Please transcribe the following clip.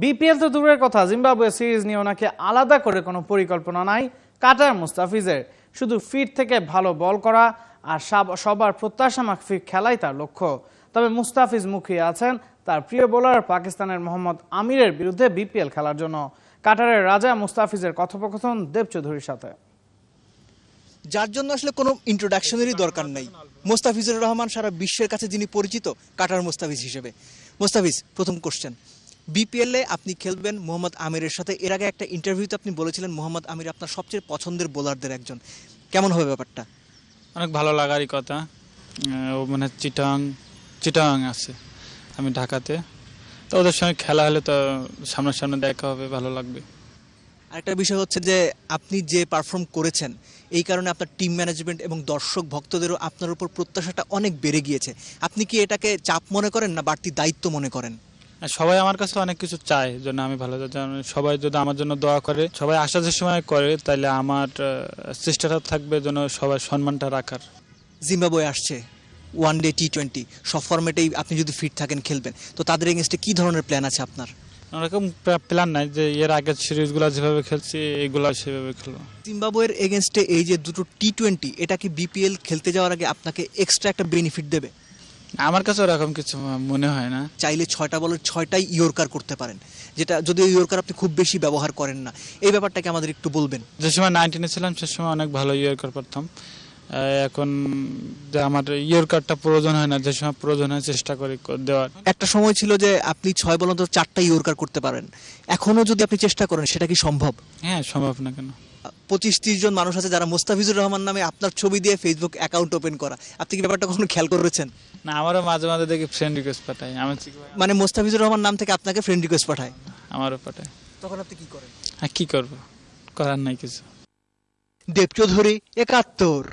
BPL তো দূরের কথা, জিম্বাবুয়ে সিরিজ নিয়েও নাকি আলাদা করে কোনো পরিকল্পনা নাই কাটার মুস্তাফিজের। শুধু ফিট থেকে ভালো বল করা আর সবার প্রত্যাশা মাফিক খেলাই তার লক্ষ্য। তবে মুস্তাফিজ মুখিয়ে আছেন তার প্রিয় বোলার পাকিস্তানের মোহাম্মদ আমিরের বিরুদ্ধে বিপিএল খেলার জন্য। কাটারের রাজা মুস্তাফিজের কথোপকথন দেব চৌধুরীর সাথে, যার জন্য আসলে কোনো ইন্ট্রোডাকশনেরই দরকার নাই। মোস্তাফিজুর রহমান সারা বিশ্বের কাছে যিনি পরিচিত কাটার মুস্তাফিজ হিসেবে। মোস্তাফিজ, প্রথম কোশ্চেন, বিপিএলে আপনি খেলবেন মোহাম্মদ আমিরের সাথে। এর আগে একটা ইন্টারভিউতে আপনি বলেছিলেন মোহাম্মদ আমির আপনার সবচেয়ে পছন্দের বোলারদের একজন। কেমন হবে ব্যাপারটা? অনেক ভালো লাগারই কথা। ও মানে চিটাং আছে, আমি ঢাকাতে, তো ওদের সঙ্গে খেলা হলে তো সামনাসামনি দেখা হবে, ভালো লাগবে। আরেকটা বিষয় হচ্ছে যে আপনি যে পারফর্ম করেছেন এই কারণে আপনার টিম ম্যানেজমেন্ট এবং দর্শক ভক্তদেরও আপনার উপর প্রত্যাশাটা অনেক বেড়ে গিয়েছে। আপনি কি এটাকে চাপ মনে করেন না বাড়তি দায়িত্ব মনে করেন? সবাই আমার কাছে অনেক কিছু চায় জন্য আমি ভালো সবাই যদি আমার জন্য দোয়া করে, সবাই আসার সময় করে, তাহলে আমার চেষ্টাটা থাকবে যেন সবাই সম্মানটা রাখার। জিম্বাবুয়ে আসছে, ওয়ান ডে টি20, সব ফরম্যাটেই আপনি যদি ফিট থাকেন খেলবেন, তো তাদের এগেনস্টে কি ধরনের প্ল্যান আছে আপনার? ওরকম প্ল্যান নাই যে এর আগের সিরিজগুলো যেভাবে খেলছি এইগুলো সেভাবে খেলবো। জিম্বাবুয়ের এগেনস্টে এই যে দুটো টি20, এটা কি বিপিএল খেলতে যাওয়ার আগে আপনাকে এক্সট্রা একটা বেনিফিট দেবে? আমার কাছে ওরকম কিছু মনে হয় না। চাইলে 6টা বলের 6টাই ইয়র্কার করতে পারেন, যেটা যদিও ইয়র্কার আপনি খুব বেশি ব্যবহার করেন না। এই ব্যাপারটাকে আমাদের একটু বলবেন। যে সময় 19-এ ছিলাম সে সময় অনেক ভালো ইয়র্কার পারতাম। এখন যে আমার ইয়র্কারটা প্রয়োজন হয় না, যে সময় প্রয়োজন হয় চেষ্টা করি দেওয়ার। একটা সময় ছিল যে আপনি 6 বল অন্তত 4টা ইয়র্কার করতে পারেন। এখনো যদি আপনি চেষ্টা করেন সেটা কি সম্ভব? হ্যাঁ, সম্ভব না কেন। 25-30 জন মানুষ আছে যারা মোস্তাফিজুর রহমান নামে আপনার ছবি দিয়ে ফেসবুক অ্যাকাউন্ট ওপেন করা। আপনি কি ব্যাপারটা কখনো খেয়াল করেছেন? না, আমারও মাঝে মাঝে দেখি ফ্রেন্ড রিকোয়েস্ট পাঠাই। মানে মোস্তাফিজুর রহমান নাম থেকে আপনাকে ফ্রেন্ড রিকোয়েস্ট পাঠায়? আমারও পাঠাই। তখন আপনি কি করেন? কি করবো, করার নাই কিছু। দেব চৌধুরী, 71।